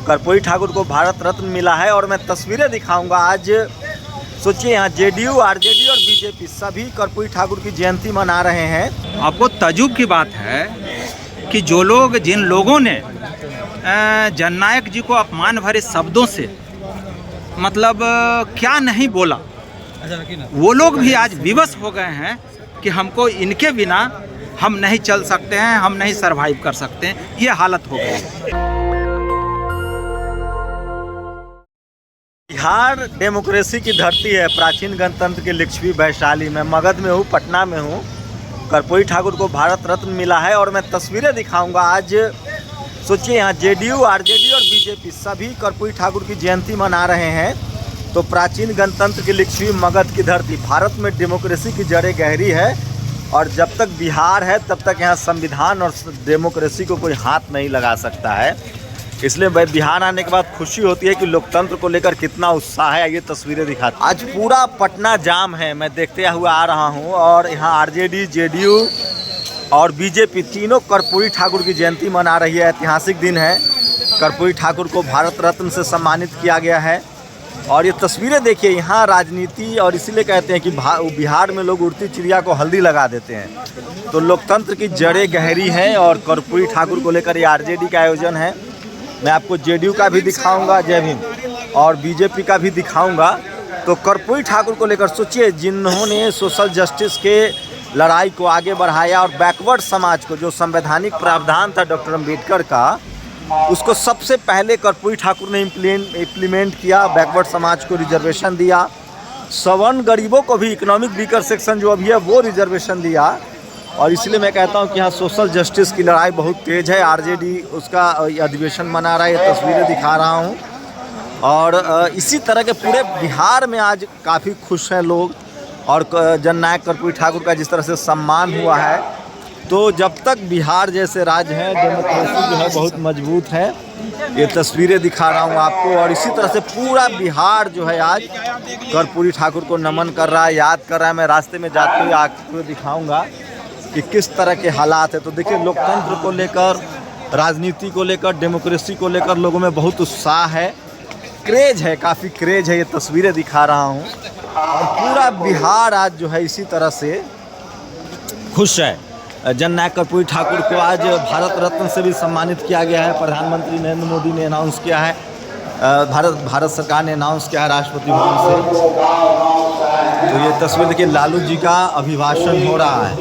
कर्पूरी ठाकुर को भारत रत्न मिला है और मैं तस्वीरें दिखाऊंगा। आज सोचिए यहाँ जेडीयू, आरजेडी और बीजेपी सभी कर्पूरी ठाकुर की जयंती मना रहे हैं। आपको ताज्जुब की बात है कि जिन लोगों ने जननायक जी को अपमान भरे शब्दों से मतलब क्या नहीं बोला, वो लोग भी आज विवश हो गए हैं कि हमको इनके बिना हम नहीं चल सकते हैं, हम नहीं सरवाइव कर सकते हैं, ये हालत हो गई। बिहार डेमोक्रेसी की धरती है, प्राचीन गणतंत्र की लिच्छवी वैशाली में, मगध में हूँ, पटना में हूँ। कर्पूरी ठाकुर को भारत रत्न मिला है और मैं तस्वीरें दिखाऊंगा। आज सोचिए यहाँ जेडीयू, आरजेडी और बीजेपी सभी कर्पूरी ठाकुर की जयंती मना रहे हैं। तो प्राचीन गणतंत्र की लिच्छवी मगध की धरती, भारत में डेमोक्रेसी की जड़ें गहरी है और जब तक बिहार है तब तक यहाँ संविधान और डेमोक्रेसी को कोई हाथ नहीं लगा सकता है। इसलिए भाई बिहार आने के बाद खुशी होती है कि लोकतंत्र को लेकर कितना उत्साह है। ये तस्वीरें दिखाती, आज पूरा पटना जाम है, मैं देखते हुए आ रहा हूँ और यहाँ आरजेडी, जेडीयू और बीजेपी तीनों कर्पूरी ठाकुर की जयंती मना रही है। ऐतिहासिक दिन है, कर्पूरी ठाकुर को भारत रत्न से सम्मानित किया गया है। और ये तस्वीरें देखिए, यहाँ राजनीति, और इसीलिए कहते हैं कि बिहार में लोग उड़ती चिड़िया को हल्दी लगा देते हैं। तो लोकतंत्र की जड़ें गहरी हैं और कर्पूरी ठाकुर को लेकर ये आरजेडी का आयोजन है। मैं आपको जेडीयू का भी दिखाऊंगा, जय भीम, और बीजेपी का भी दिखाऊंगा। तो कर्पूरी ठाकुर को लेकर सोचिए, जिन्होंने सोशल जस्टिस के लड़ाई को आगे बढ़ाया और बैकवर्ड समाज को, जो संवैधानिक प्रावधान था डॉक्टर अम्बेडकर का, उसको सबसे पहले कर्पूरी ठाकुर ने इम्प्लीमेंट किया। बैकवर्ड समाज को रिजर्वेशन दिया, सवर्ण गरीबों को भी, इकोनॉमिक वीकर सेक्शन जो अभी है वो रिजर्वेशन दिया। और इसलिए मैं कहता हूं कि यहाँ सोशल जस्टिस की लड़ाई बहुत तेज़ है। आरजेडी उसका अधिवेशन मना रहा है, ये तस्वीरें दिखा रहा हूं। और इसी तरह के पूरे बिहार में आज काफ़ी खुश हैं लोग। और जननायक कर्पूरी ठाकुर का जिस तरह से सम्मान हुआ है, तो जब तक बिहार जैसे राज्य हैं, डेमोक्रेसी जो है बहुत मजबूत है। ये तस्वीरें दिखा रहा हूँ आपको। और इसी तरह से पूरा बिहार जो है आज कर्पूरी ठाकुर को नमन कर रहा है, याद कर रहा है। मैं रास्ते में जाते हुए आपको दिखाऊंगा कि किस तरह के हालात है। तो देखिए, लोकतंत्र को लेकर, राजनीति को लेकर, डेमोक्रेसी को लेकर लोगों में बहुत उत्साह है, क्रेज है, काफ़ी क्रेज है। ये तस्वीरें दिखा रहा हूँ और पूरा बिहार आज जो है इसी तरह से खुश है। जननायक कर्पूरी ठाकुर को आज भारत रत्न से भी सम्मानित किया गया है। प्रधानमंत्री नरेंद्र मोदी ने अनाउंस किया है, भारत सरकार ने अनाउंस किया है राष्ट्रपति भवन से। तो ये तस्वीर देखिए, लालू जी का अभिभाषण हो रहा है,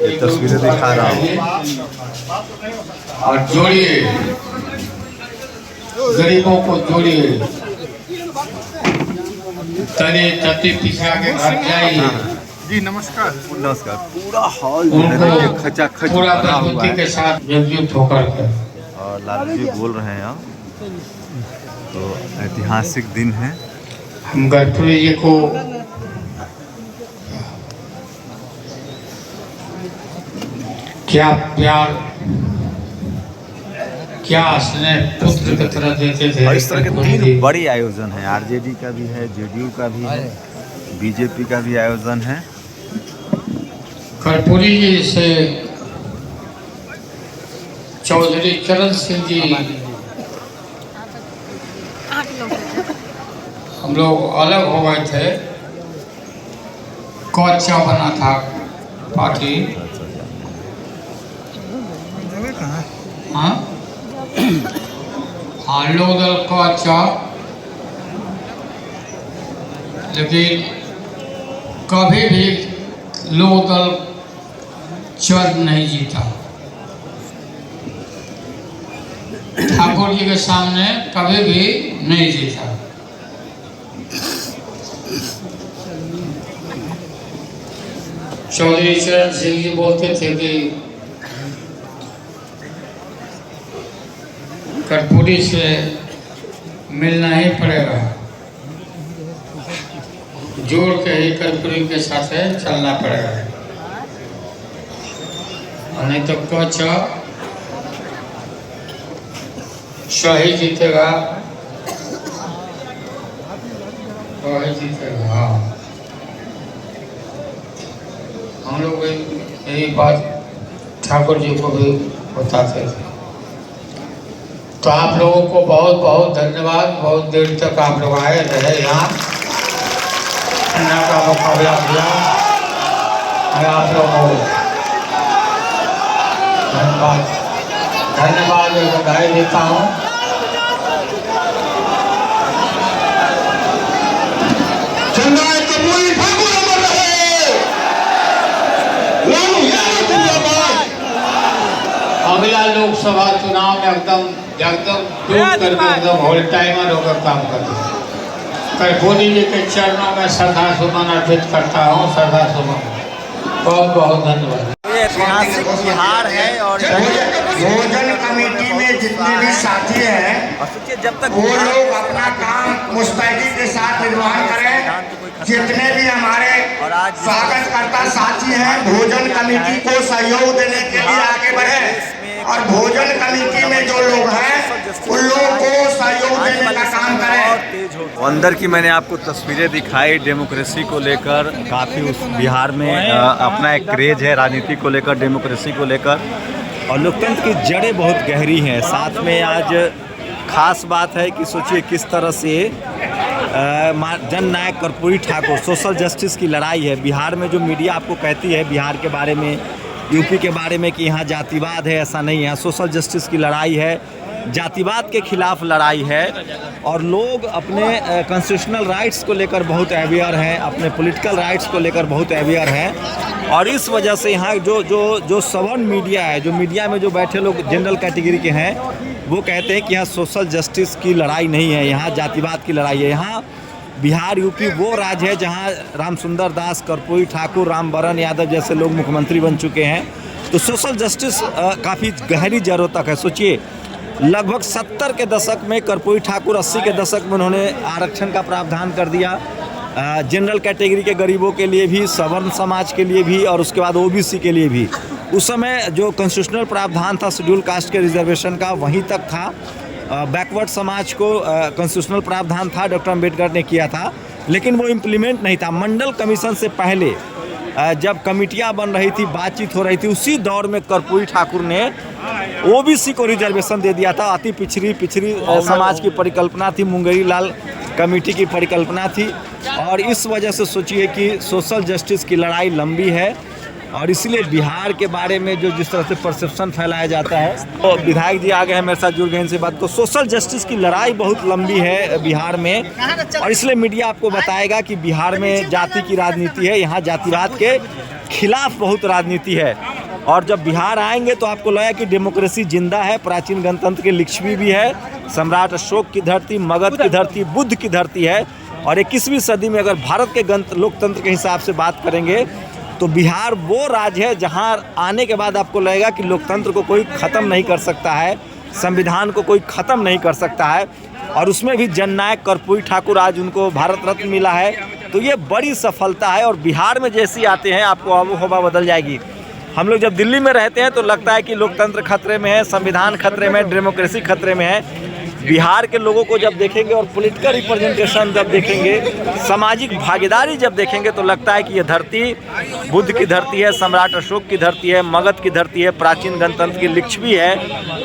ये तस्वीरें दिखा रहा हूँ। और जोड़िए, गरीबों को जोड़िए, तने तते पिछड़ा के घर जाइए। जी नमस्कार। नमस्कार। पूरा हॉल खचाखच पूरा प्रकृति के साथ एकजुट होकर के, और लालू जी बोल रहे हैं। तो ऐतिहासिक दिन है। हम कर्पूरी जी को क्या प्यार, क्या स्नेह पुत्र की तरह देते थे। और इस तरह के तीन बड़े आयोजन हैं, आरजेडी का भी है, जेडीयू का भी है, बीजेपी का भी आयोजन है। कर्पूरी जी से चौधरी चरण सिंह जी हम लोग अलग हो गए थे। कच्चा बना था पार्टी। हाँ, लोग दल कच्चा, लेकिन कभी भी लोक दल चर्च नहीं जीता। ठाकुर जी के सामने कभी भी नहीं जीता। चौधरी चरण सिंह जी बोलते थे कि कर्पूरी से मिलना ही पड़ेगा, जोड़ के ही कर्पूरी के साथ चलना पड़ेगा, नहीं तो कुछ सही जीतेगा, सही जीतेगा। हाँ, हम लोग यही बात ठाकुर जी को भी बताते थे। तो आप लोगों को बहुत बहुत धन्यवाद। बहुत देर तक आप लोग आए रहे यहाँ का मुकाबला किया। मैं आप लोगों को धन्यवाद और बधाई देता हूँ। अगला लोकसभा चुनाव में एकदम डूब करके एकदम होल टाइमर होकर काम करते हैं। कर्पूरी जी के चरणों में श्रद्धा सुमन अर्पित करता हूँ। श्रद्धा सुमन। बहुत बहुत धन्यवाद। ये ऐतिहासिक बिहार है और भोजन कमेटी में जितने भी साथी हैं सोचिए जब तक वो लोग अपना काम मुस्तैदी के साथ निर्वहन करें। जितने भी हमारे स्वागतकर्ता साथी हैं भोजन कमेटी को सहयोग देने के लिए आगे बढ़े और भोजन कमेटी में जो लोग हैं उन लोगों को सहयोग देने का काम करें। अंदर की मैंने आपको तस्वीरें दिखाई डेमोक्रेसी को लेकर। काफ़ी उस बिहार में अपना एक क्रेज है राजनीति को लेकर, डेमोक्रेसी को लेकर, और लोकतंत्र की जड़ें बहुत गहरी हैं। साथ में आज खास बात है कि सोचिए किस तरह से जननायक कर्पूरी ठाकुर सोशल जस्टिस की लड़ाई है। बिहार में जो मीडिया आपको कहती है बिहार के बारे में, यूपी के बारे में कि यहाँ जातिवाद है, ऐसा नहीं है। सोशल जस्टिस की लड़ाई है, जातिवाद के खिलाफ लड़ाई है और लोग अपने कॉन्स्टिट्यूशनल राइट्स को लेकर बहुत अवेयर हैं, अपने पॉलिटिकल राइट्स को लेकर बहुत अवेयर हैं। और इस वजह से यहाँ जो सवर्ण मीडिया है, जो मीडिया में जो बैठे लोग जनरल कैटेगरी के हैं, वो कहते हैं कि यहाँ सोशल जस्टिस की लड़ाई नहीं है, यहाँ जातिवाद की लड़ाई है। यहाँ बिहार यूपी वो राज्य है जहाँ रामसुंदर दास, कर्पूरी ठाकुर, रामवरण यादव जैसे लोग मुख्यमंत्री बन चुके हैं। तो सोशल जस्टिस काफ़ी गहरी जड़ों तक है। सोचिए लगभग 70 के दशक में कर्पूरी ठाकुर, 80 के दशक में उन्होंने आरक्षण का प्रावधान कर दिया जनरल कैटेगरी के गरीबों के लिए भी, सवर्ण समाज के लिए भी और उसके बाद ओबीसी के लिए भी। उस समय जो कॉन्स्टिट्यूशनल प्रावधान था शेड्यूल कास्ट के रिजर्वेशन का वहीं तक था। बैकवर्ड समाज को कॉन्स्टिट्यूशनल प्रावधान था, डॉक्टर अम्बेडकर ने किया था, लेकिन वो इम्प्लीमेंट नहीं था। मंडल कमीशन से पहले जब कमेटियाँ बन रही थी, बातचीत हो रही थी, उसी दौर में कर्पूरी ठाकुर ने ओबीसी को रिजर्वेशन दे दिया था। अति पिछड़ी समाज की परिकल्पना थी, मुंगेरी लाल कमेटी की परिकल्पना थी। और इस वजह से सोचिए कि सोशल जस्टिस की लड़ाई लंबी है और इसलिए बिहार के बारे में जो जिस तरह से परसेप्शन फैलाया जाता है, तो विधायक जी आ गए हैं मेरे साथ जुड़ गए इनसे बात को। सोशल जस्टिस की लड़ाई बहुत लंबी है बिहार में और इसलिए मीडिया आपको बताएगा कि बिहार में जाति की राजनीति है, यहाँ जातिवाद के खिलाफ बहुत राजनीति है। और जब बिहार आएंगे तो आपको लगेगा कि डेमोक्रेसी जिंदा है, प्राचीन गणतंत्र के लिच्छवी भी है, सम्राट अशोक की धरती, मगध की धरती, बुद्ध की धरती है। और 21वीं सदी में अगर भारत के लोकतंत्र के हिसाब से बात करेंगे तो बिहार वो राज्य है जहां आने के बाद आपको लगेगा कि लोकतंत्र को कोई ख़त्म नहीं कर सकता है, संविधान को कोई ख़त्म नहीं कर सकता है। और उसमें भी जननायक कर्पूरी ठाकुर आज उनको भारत रत्न मिला है, तो ये बड़ी सफलता है। और बिहार में जैसे ही आते हैं आपको आबोहवा बदल जाएगी। हम लोग जब दिल्ली में रहते हैं तो लगता है कि लोकतंत्र खतरे में है, संविधान खतरे में है, डेमोक्रेसी खतरे में है। बिहार के लोगों को जब देखेंगे और पॉलिटिकल रिप्रेजेंटेशन जब देखेंगे, सामाजिक भागीदारी जब देखेंगे तो लगता है कि ये धरती बुद्ध की धरती है, सम्राट अशोक की धरती है, मगध की धरती है, प्राचीन गणतंत्र की लिच्छवी है,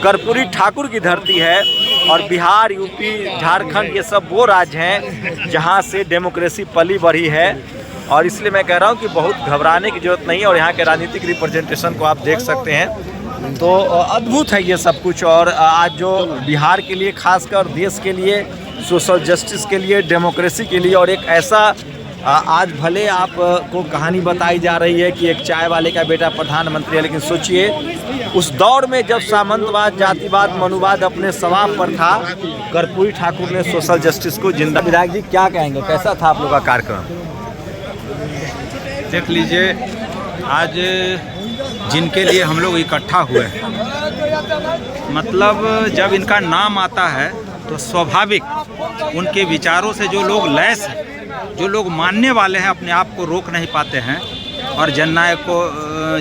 कर्पूरी ठाकुर की धरती है। और बिहार, यूपी, झारखंड ये सब वो राज्य हैं जहाँ से डेमोक्रेसी पली बढ़ी है। और इसलिए मैं कह रहा हूँ कि बहुत घबराने की जरूरत नहीं है। और यहाँ के राजनीतिक रिप्रेजेंटेशन को आप देख सकते हैं, तो अद्भुत है ये सब कुछ। और आज जो बिहार के लिए, खासकर देश के लिए, सोशल जस्टिस के लिए, डेमोक्रेसी के लिए, और एक ऐसा आज भले आपको कहानी बताई जा रही है कि एक चाय वाले का बेटा प्रधानमंत्री है, लेकिन सोचिए उस दौर में जब सामंतवाद, जातिवाद, मनुवाद अपने सवाब पर था, कर्पूरी ठाकुर ने सोशल जस्टिस को जिंदा। विधायक जी क्या कहेंगे, कैसा था आप लोग का कार्यक्रम? देख लीजिए, आज जिनके लिए हम लोग इकट्ठा हुए हैं, मतलब जब इनका नाम आता है तो स्वाभाविक उनके विचारों से जो लोग लैस हैं, जो लोग मानने वाले हैं, अपने आप को रोक नहीं पाते हैं और जननायक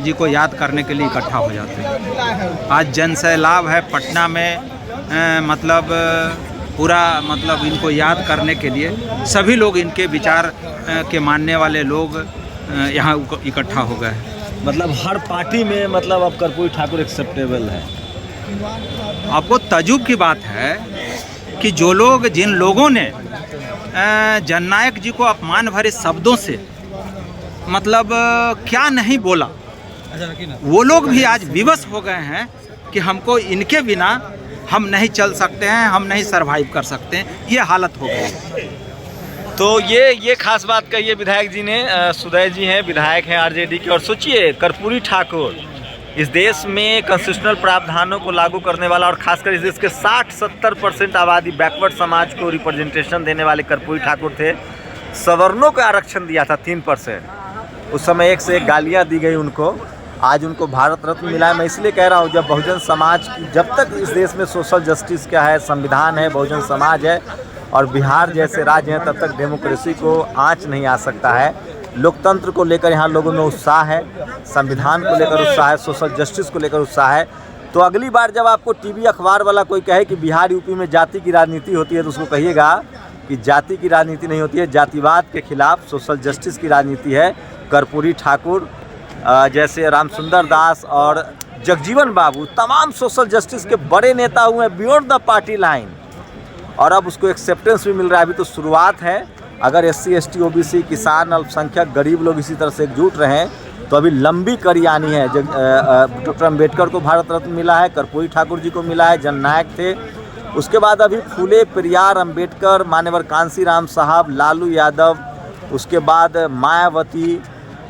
जी को याद करने के लिए इकट्ठा हो जाते हैं। आज जन सैलाब है पटना में, मतलब पूरा मतलब इनको याद करने के लिए सभी लोग, इनके विचार के मानने वाले लोग यहाँ इकट्ठा हो गए। मतलब हर पार्टी में मतलब अब कर्पूरी ठाकुर एक्सेप्टेबल है। आपको तजुब की बात है कि जो लोग जिन लोगों ने जननायक जी को अपमान भरे शब्दों से मतलब क्या नहीं बोला, वो लोग भी आज विवश हो गए हैं कि हमको इनके बिना हम नहीं चल सकते हैं, हम नहीं सरवाइव कर सकते हैं, ये हालत हो गई। तो ये खास बात कही है विधायक जी ने। सुदय जी हैं, विधायक हैं आरजेडी के। और सोचिए कर्पूरी ठाकुर इस देश में कॉन्स्टिट्यूशनल प्रावधानों को लागू करने वाला और खासकर इस देश के 60-70% आबादी बैकवर्ड समाज को रिप्रेजेंटेशन देने वाले कर्पूरी ठाकुर थे। सवर्णों को आरक्षण दिया था 3%। उस समय एक से एक गालियाँ दी गई उनको। आज उनको भारत रत्न मिला है। मैं इसलिए कह रहा हूँ, जब बहुजन समाज की, जब तक इस देश में सोशल जस्टिस क्या है, संविधान है, बहुजन समाज है और बिहार जैसे राज्य हैं, तब तक डेमोक्रेसी को आँच नहीं आ सकता है। लोकतंत्र को लेकर यहाँ लोगों में उत्साह है, संविधान को लेकर उत्साह है, सोशल जस्टिस को लेकर उत्साह है। तो अगली बार जब आपको टीवी अखबार वाला कोई कहे कि बिहार यूपी में जाति की राजनीति होती है, तो उसको कहिएगा कि जाति की राजनीति नहीं होती है, जातिवाद के खिलाफ सोशल जस्टिस की राजनीति है। कर्पूरी ठाकुर जैसे रामसुंदर दास और जगजीवन बाबू तमाम सोशल जस्टिस के बड़े नेता हुए हैं बियॉन्ड द पार्टी लाइन, और अब उसको एक्सेप्टेंस भी मिल रहा है। अभी तो शुरुआत है। अगर SC ST OBC किसान अल्पसंख्यक गरीब लोग इसी तरह से एकजुट रहें तो अभी लंबी कड़ी आनी है। डॉक्टर अम्बेडकर को भारत रत्न मिला है, कर्पूरी ठाकुर जी को मिला है, जननायक थे। उसके बाद अभी फूले, पेरियार, अम्बेडकर, मान्यवर कांसीराम साहब, लालू यादव, उसके बाद मायावती,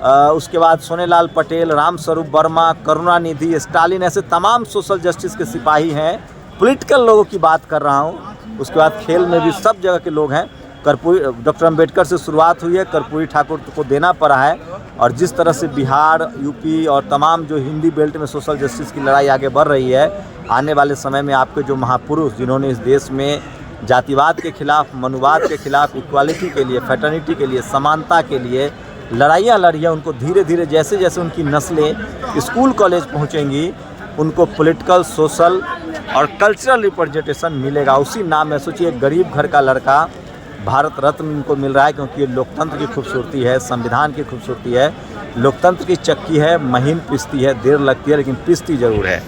उसके बाद सोनेलाल पटेल, रामस्वरूप वर्मा, करुणानिधि, स्टालिन, ऐसे तमाम सोशल जस्टिस के सिपाही हैं। पॉलिटिकल लोगों की बात कर रहा हूँ। उसके बाद खेल में भी सब जगह के लोग हैं। कर्पूरी डॉक्टर अम्बेडकर से शुरुआत हुई है, कर्पूरी ठाकुर को देना पड़ा है। और जिस तरह से बिहार, यूपी और तमाम जो हिंदी बेल्ट में सोशल जस्टिस की लड़ाई आगे बढ़ रही है, आने वाले समय में आपके जो महापुरुष जिन्होंने इस देश में जातिवाद के खिलाफ, मनुवाद के खिलाफ, इक्वालिटी के लिए, फ्रेटर्निटी के लिए, समानता के लिए लड़ाइयाँ लड़ी है, उनको धीरे धीरे जैसे जैसे उनकी नस्लें स्कूल कॉलेज पहुँचेंगी, उनको पॉलिटिकल, सोशल और कल्चरल रिप्रेजेंटेशन मिलेगा। उसी नाम में सोचिए, गरीब घर का लड़का भारत रत्न उनको मिल रहा है, क्योंकि ये लोकतंत्र की खूबसूरती है, संविधान की खूबसूरती है। लोकतंत्र की चक्की है, महीन पिसती है, देर लगती है लेकिन पिसती ज़रूर है।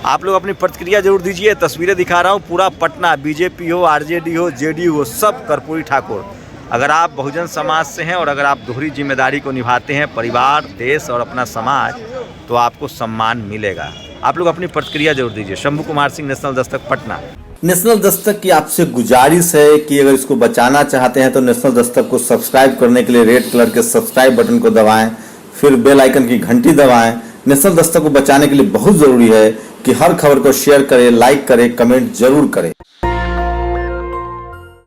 आप लोग अपनी प्रतिक्रिया जरूर दीजिए। तस्वीरें दिखा रहा हूँ, पूरा पटना, बीजेपी हो, आरजेडी हो, जेडीयू हो, सब कर्पूरी ठाकुर। अगर आप बहुजन समाज से हैं और अगर आप दोहरी जिम्मेदारी को निभाते हैं, परिवार, देश और अपना समाज, तो आपको सम्मान मिलेगा। आप लोग अपनी प्रतिक्रिया जरूर दीजिए। शंभू कुमार सिंह, नेशनल दस्तक, पटना। नेशनल दस्तक की आपसे गुजारिश है कि अगर इसको बचाना चाहते हैं तो नेशनल दस्तक को सब्सक्राइब करने के लिए रेड कलर के सब्सक्राइब बटन को दबाएं, फिर बेल आइकन की घंटी दबाएं। नेशनल दस्तक को बचाने के लिए बहुत जरूरी है कि हर खबर को शेयर करें, लाइक करें, कमेंट जरूर करें।